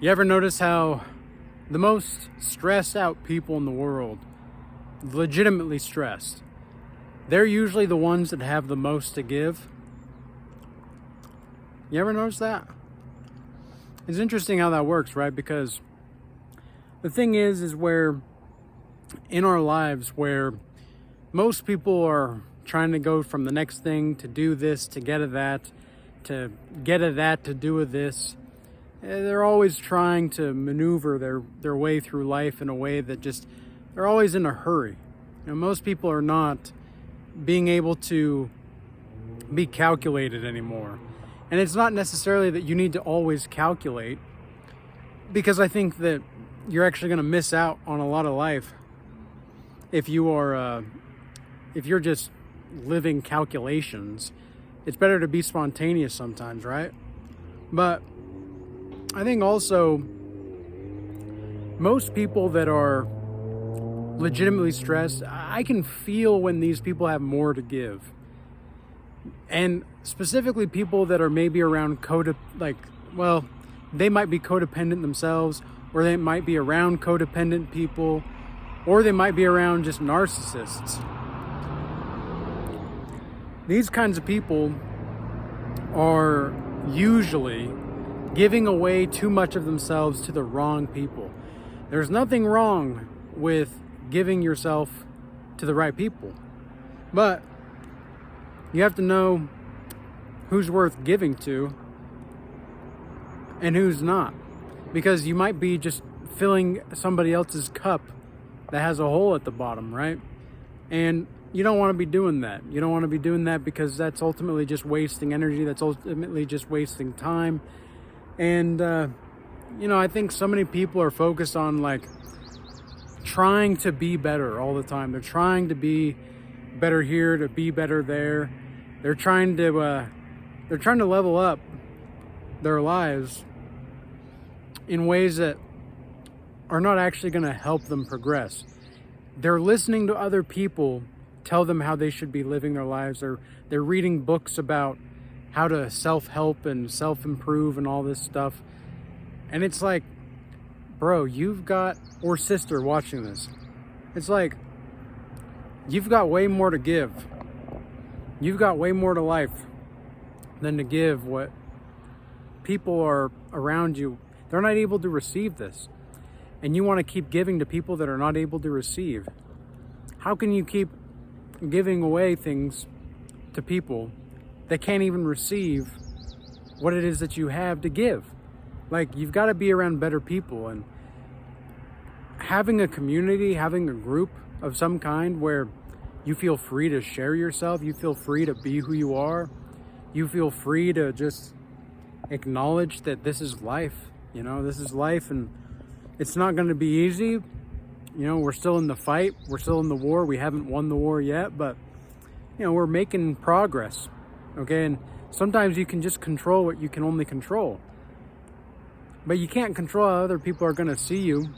You ever notice how the most stressed out people in the world, legitimately stressed, they're usually the ones that have the most to give? You ever notice that? It's interesting how that works, right? Because the thing is where in our lives where most people are trying to go from the next thing to do this, to get at that, to get at that, to do with this. They're always trying to maneuver their way through life in a way that just, they're always in a hurry. Most people are not being able to be calculated anymore. And it's not necessarily that you need to always calculate, because I think that you're actually going to miss out on a lot of life if you're just living calculations. It's better to be spontaneous sometimes, right? But I think also most people that are legitimately stressed, I can feel when these people have more to give. And specifically people that are maybe around they might be codependent themselves, or they might be around codependent people, or they might be around just narcissists. These kinds of people are usually giving away too much of themselves to the wrong people. There's nothing wrong with giving yourself to the right people, but you have to know who's worth giving to and who's not, because you might be just filling somebody else's cup that has a hole at the bottom, right? And you don't want to be doing that. You don't want to be doing that because that's ultimately just wasting energy. That's ultimately just wasting time. And, I think so many people are focused on trying to be better all the time. They're trying to be better here, to be better there. They're trying to level up their lives in ways that are not actually going to help them progress. They're listening to other people tell them how they should be living their lives. They're reading books about how to self-help and self-improve and all this stuff. And it's like, bro, or sister watching this, it's like, you've got way more to give. You've got way more to life than to give what people are around you. They're not able to receive this. And you want to keep giving to people that are not able to receive. How can you keep giving away things to people that can't even receive what it is that you have to give? You've got to be around better people, and having a community, having a group of some kind where you feel free to share yourself, you feel free to be who you are, you feel free to just acknowledge that this is life. This is life, and it's not going to be easy. We're still in the fight. We're still in the war. We haven't won the war yet, but, we're making progress. Okay. And sometimes you can just control what you can only control, but you can't control how other people are going to see you,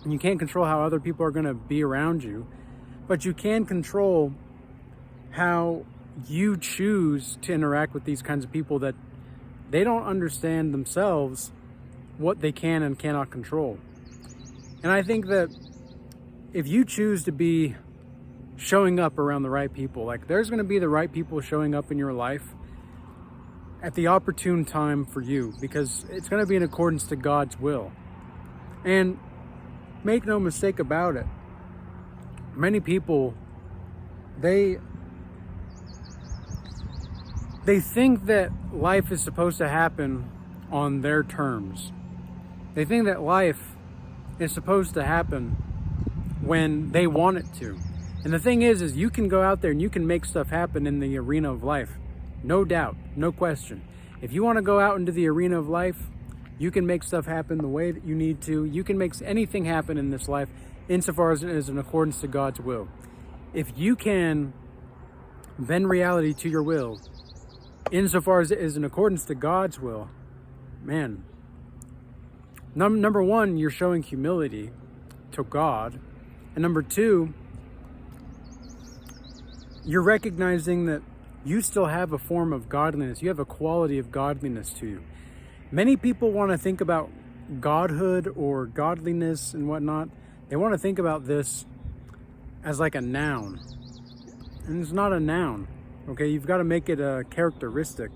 and you can't control how other people are going to be around you, but you can control how you choose to interact with these kinds of people that they don't understand themselves what they can and cannot control. And I think that if you choose to be showing up around the right people, there's going to be the right people showing up in your life at the opportune time for you, because it's going to be in accordance to God's will. And make no mistake about it, many people, they think that life is supposed to happen on their terms. They think that life is supposed to happen when they want it to. And the thing is you can go out there and you can make stuff happen in the arena of life. No doubt, no question. If you want to go out into the arena of life, you can make stuff happen the way that you need to. You can make anything happen in this life insofar as it is in accordance to God's will. If you can bend reality to your will, insofar as it is in accordance to God's will, man, number one, you're showing humility to God. And number two, you're recognizing that you still have a form of godliness. You have a quality of godliness to you. Many people want to think about godhood or godliness and whatnot, they want to think about this as like a noun. And it's not a noun, okay? You've got to make it a characteristic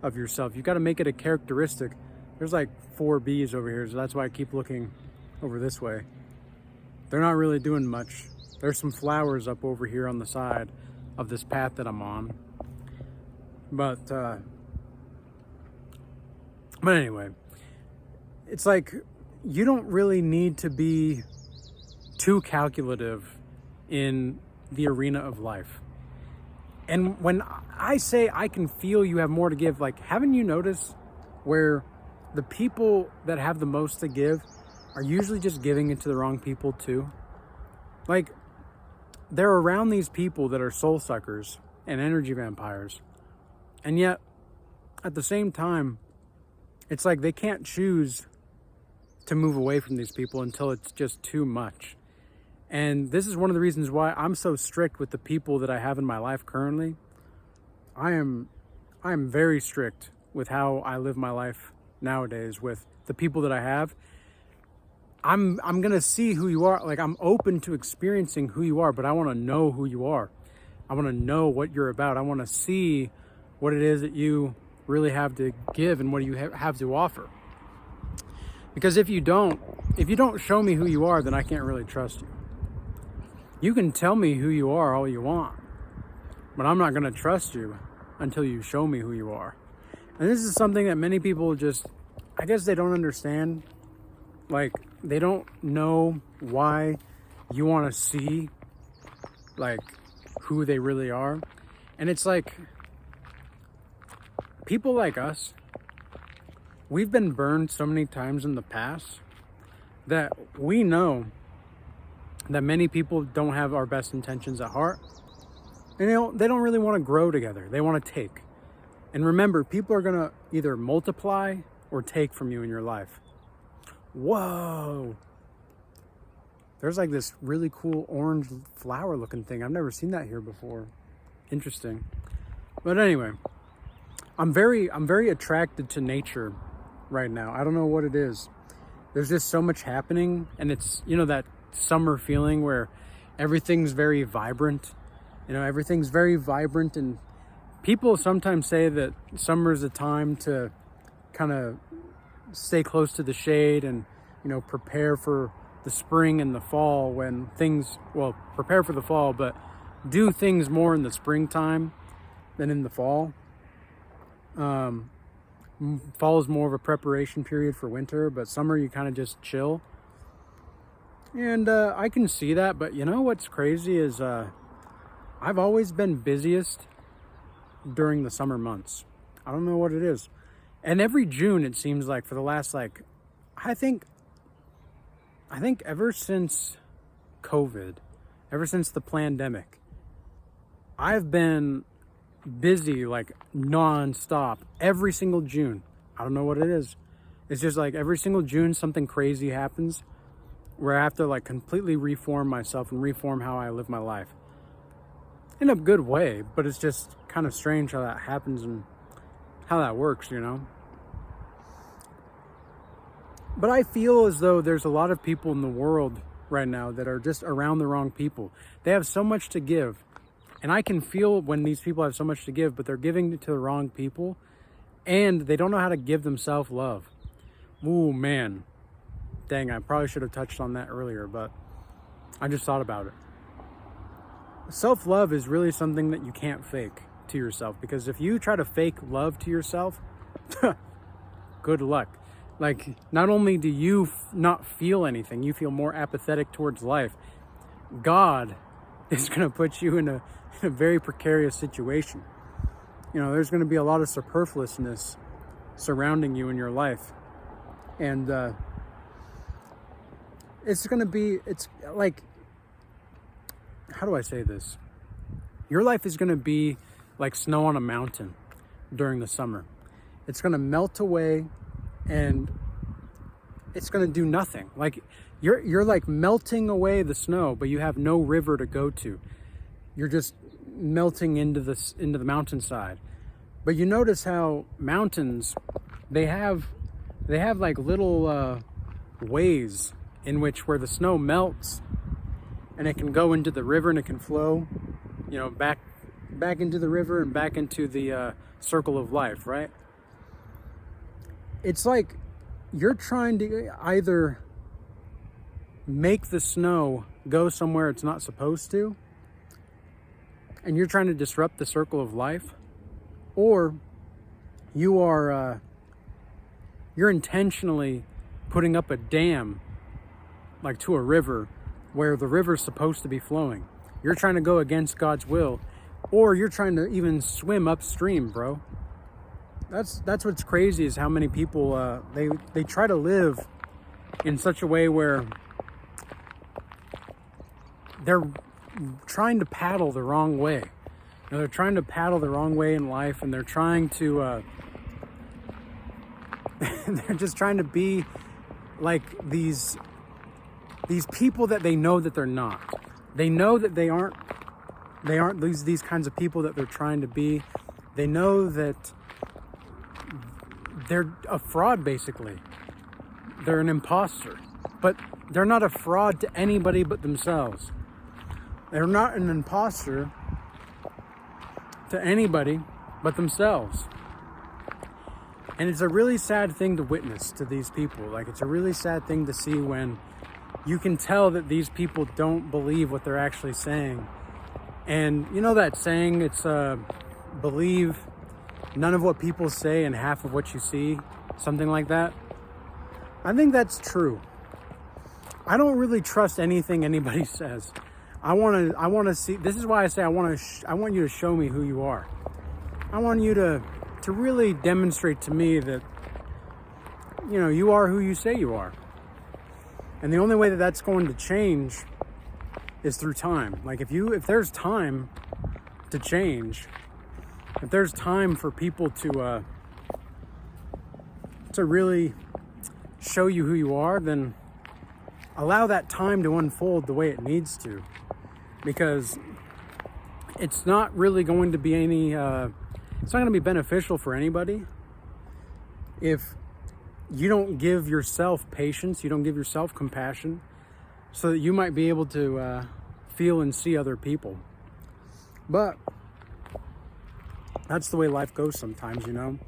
of yourself. You've got to make it a characteristic. There's like 4 bees over here, so that's why I keep looking over this way. They're not really doing much. There's some flowers up over here on the side of this path that I'm on. But anyway, it's like you don't really need to be too calculative in the arena of life. And when I say I can feel you have more to give, like, haven't you noticed where the people that have the most to give are usually just giving it to the wrong people too? Like, they're around these people that are soul suckers and energy vampires. And yet, at the same time, it's like they can't choose to move away from these people until it's just too much. And this is one of the reasons why I'm so strict with the people that I have in my life currently. I am very strict with how I live my life nowadays with the people that I have. I'm gonna see who you are. Like, I'm open to experiencing who you are, but I want to know who you are. I want to know what you're about. I want to see what it is that you really have to give and what you have to offer. Because if you don't show me who you are, then I can't really trust you. You can tell me who you are all you want, but I'm not going to trust you until you show me who you are. And this is something that many people just, I guess they don't understand. Like, they don't know why you want to see, like, who they really are. And it's like, people like us, we've been burned so many times in the past that we know that many people don't have our best intentions at heart. And they don't really want to grow together. They want to take. And remember, people are going to either multiply or take from you in your life. Whoa. There's like this really cool orange flower looking thing. I've never seen that here before. Interesting. But anyway, I'm very attracted to nature right now. I don't know what it is. There's just so much happening, and it's, you know, that summer feeling where everything's very vibrant. You know, everything's very vibrant, and people sometimes say that summer is a time to kind of stay close to the shade and, you know, prepare for the spring and the fall when things, well, prepare for the fall, but do things more in the springtime than in the fall. Fall is more of a preparation period for winter, but summer you kind of just chill. And I can see that, but you know what's crazy is I've always been busiest during the summer months. I don't know what it is. And every June, it seems like for the last, like, I think ever since COVID, ever since the pandemic, I've been busy like non-stop every single June. I don't know what it is. It's just like every single June something crazy happens where I have to like completely reform myself and reform how I live my life in a good way, but it's just kind of strange how that happens and how that works, you know. But I feel as though there's a lot of people in the world right now that are just around the wrong people. They have so much to give. And I can feel when these people have so much to give, but they're giving it to the wrong people. And they don't know how to give themselves love. Ooh, man. Dang, I probably should have touched on that earlier, but I just thought about it. Self-love is really something that you can't fake to yourself. Because if you try to fake love to yourself, good luck. Like, not only do you not feel anything, you feel more apathetic towards life. God is going to put you in a very precarious situation. You know, there's going to be a lot of superfluousness surrounding you in your life. And it's like, how do I say this? Your life is going to be like snow on a mountain during the summer. It's going to melt away and it's going to do nothing. Like you're like melting away the snow, but you have no river to go to. You're just melting into the mountainside. But you notice how mountains, they have they have like little ways in which where the snow melts and it can go into the river and it can flow, you know, back into the river and back into the circle of life, right? It's like you're trying to either make the snow go somewhere it's not supposed to, and you're trying to disrupt the circle of life, or you're intentionally putting up a dam like to a river where the river's supposed to be flowing. You're trying to go against God's will, or you're trying to even swim upstream, bro. That's what's crazy, is how many people they try to live in such a way where they're trying to paddle the wrong way. You know, they're trying to paddle the wrong way in life, and they're trying to they're just trying to be like these people that they know that they're not. They know that they aren't these kinds of people that they're trying to be. They know that they're a fraud, basically. They're an imposter, but they're not a fraud to anybody but themselves. They're not an imposter to anybody but themselves. And it's a really sad thing to witness to these people. Like, it's a really sad thing to see when you can tell that these people don't believe what they're actually saying. And you know that saying, it's believe none of what people say and half of what you see, something like that. I think that's true. I don't really trust anything anybody says. I want to see. This is why I say I want you to show me who you are. I want you to really demonstrate to me that, you know, you are who you say you are. And the only way that that's going to change is through time. Like, if there's time to change, if there's time for people to really show you who you are, then allow that time to unfold the way it needs to. Because it's not really going to be it's not going to be beneficial for anybody if you don't give yourself patience, you don't give yourself compassion, so that you might be able to feel and see other people. But that's the way life goes sometimes, you know?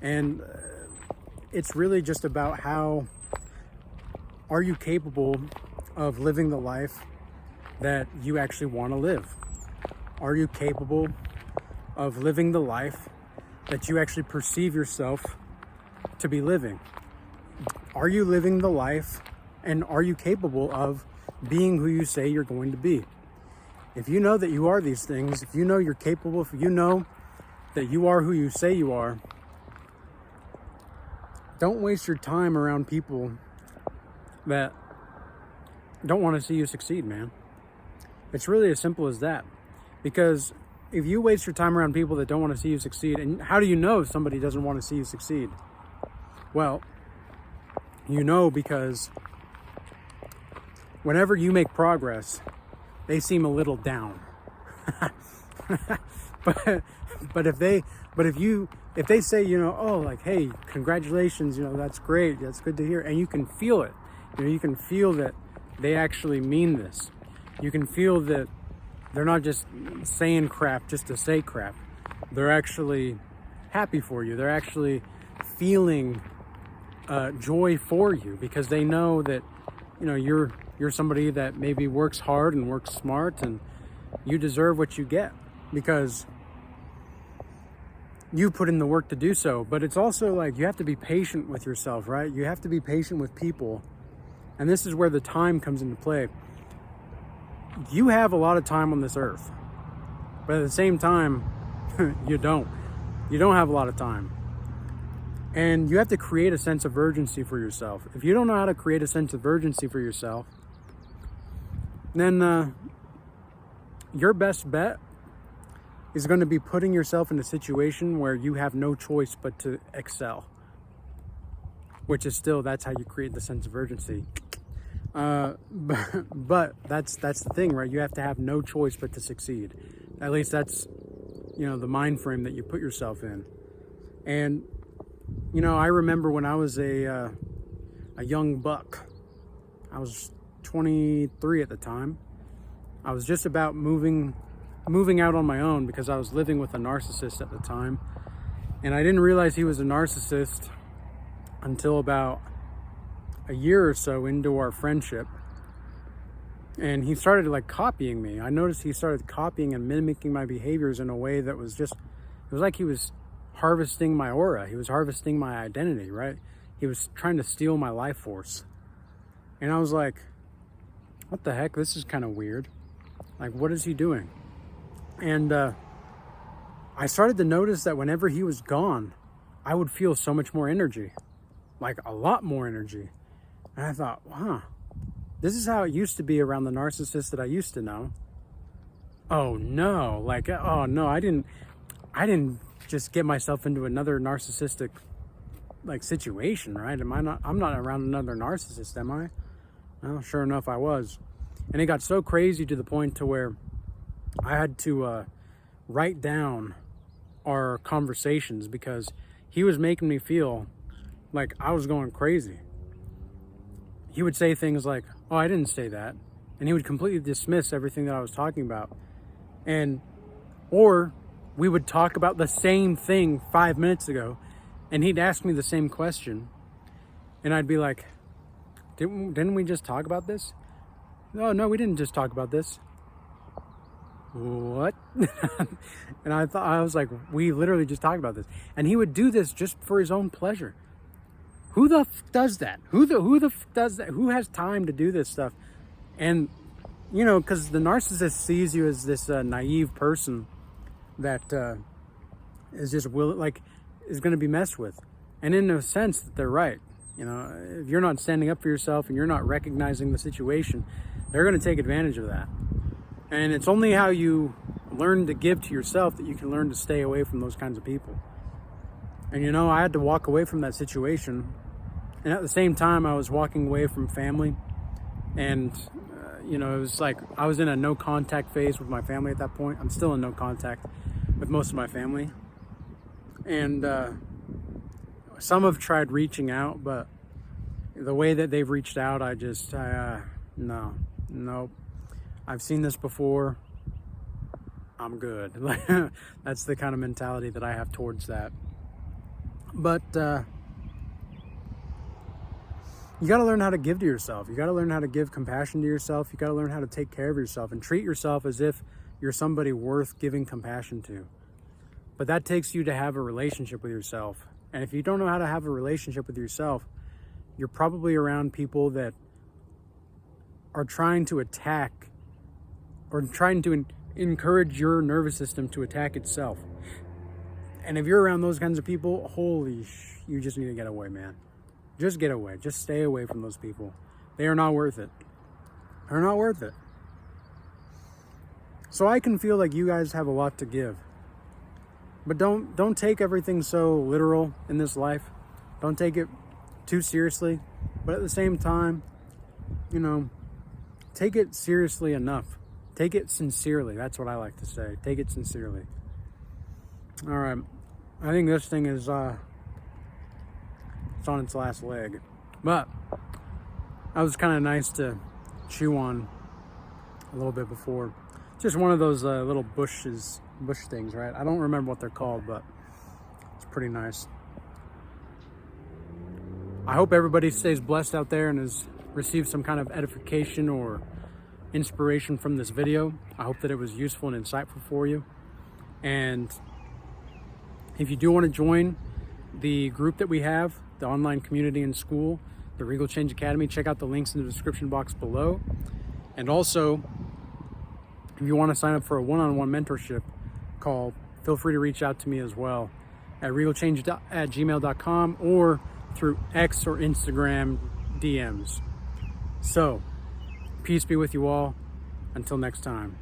And it's really just about how are you capable of living the life that you actually want to live? Are you capable of living the life that you actually perceive yourself to be living? Are you living the life, and are you capable of being who you say you're going to be? If you know that you are these things, if you know you're capable, if you know that you are who you say you are, don't waste your time around people that don't want to see you succeed, man. It's really as simple as that. Because if you waste your time around people that don't want to see you succeed, and how do you know if somebody doesn't want to see you succeed? Well, you know, because whenever you make progress, they seem a little down. but if they say, you know, oh, like, hey, congratulations, you know, that's great, that's good to hear, and you can feel it. You know, you can feel that they actually mean this. You can feel that they're not just saying crap just to say crap. They're actually happy for you. They're actually feeling joy for you, because they know that, you know, you're somebody that maybe works hard and works smart, and you deserve what you get because you put in the work to do so. But it's also like you have to be patient with yourself, right? You have to be patient with people. And this is where the time comes into play. You have a lot of time on this earth, but at the same time, you don't have a lot of time. And you have to create a sense of urgency for yourself. If you don't know how to create a sense of urgency for yourself, then your best bet is going to be putting yourself in a situation where you have no choice but to excel. Which is still, that's how you create the sense of urgency. But that's the thing, right? You have to have no choice but to succeed. At least that's, you know, the mind frame that you put yourself in. And You know, I remember when I was a young buck. I was 23 at the time. I was just about moving out on my own because I was living with a narcissist at the time. And I didn't realize he was a narcissist until about a year or so into our friendship. And he started like copying me. I noticed he started copying and mimicking my behaviors in a way that was just, it was like he was harvesting my aura. He was harvesting my identity, right? He was trying to steal my life force. And I was like, what the heck? This is kind of weird. Like, what is he doing? And I started to notice that whenever he was gone, I would feel so much more energy, like a lot more energy. And I thought, wow, this is how it used to be around the narcissist that I used to know. Oh no, like, oh no, I didn't just get myself into another narcissistic like situation, right? I'm not around another narcissist, am I? Well, sure enough, I was. And it got so crazy to the point to where I had to write down our conversations because he was making me feel like I was going crazy. He would say things like, oh, I didn't say that. And he would completely dismiss everything that I was talking about. Or we would talk about the same thing 5 minutes ago, and he'd ask me the same question. And I'd be like, didn't we just talk about this? No, we didn't just talk about this. What? And I was like, we literally just talked about this. And he would do this just for his own pleasure. Who the f does that? Who the f does that? Who has time to do this stuff? And, you know, because the narcissist sees you as this naive person that is just is going to be messed with. And in a sense, they're right. You know, if you're not standing up for yourself and you're not recognizing the situation, they're going to take advantage of that. And it's only how you learn to give to yourself that you can learn to stay away from those kinds of people. And, you know, I had to walk away from that situation. And at the same time, I was walking away from family. And, you know, it was like I was in a no contact phase with my family at that point. I'm still in no contact with most of my family. And some have tried reaching out, but the way that they've reached out, no. I've seen this before. I'm good. That's the kind of mentality that I have towards that. But you got to learn how to give to yourself. You got to learn how to give compassion to yourself. You got to learn how to take care of yourself and treat yourself as if you're somebody worth giving compassion to. But that takes you to have a relationship with yourself. And if you don't know how to have a relationship with yourself, you're probably around people that are trying to attack or trying to encourage your nervous system to attack itself. And if you're around those kinds of people, you just need to get away, man. Just get away. Just stay away from those people. They are not worth it. They're not worth it. So I can feel like you guys have a lot to give. But don't take everything so literal in this life. Don't take it too seriously. But at the same time, you know, take it seriously enough. Take it sincerely. That's what I like to say. Take it sincerely. All right. I think this thing is it's on its last leg. But that was kind of nice to chew on a little bit before. Just one of those little bush things, right? I don't remember what they're called, but it's pretty nice. I hope everybody stays blessed out there and has received some kind of edification or inspiration from this video. I hope that it was useful and insightful for you. And if you do want to join the group that we have, the online community in school, the Regal Change Academy, check out the links in the description box below. And also, if you want to sign up for a one-on-one mentorship call, feel free to reach out to me as well at regalchange@gmail.com or through X or Instagram DMs. So, peace be with you all. Until next time.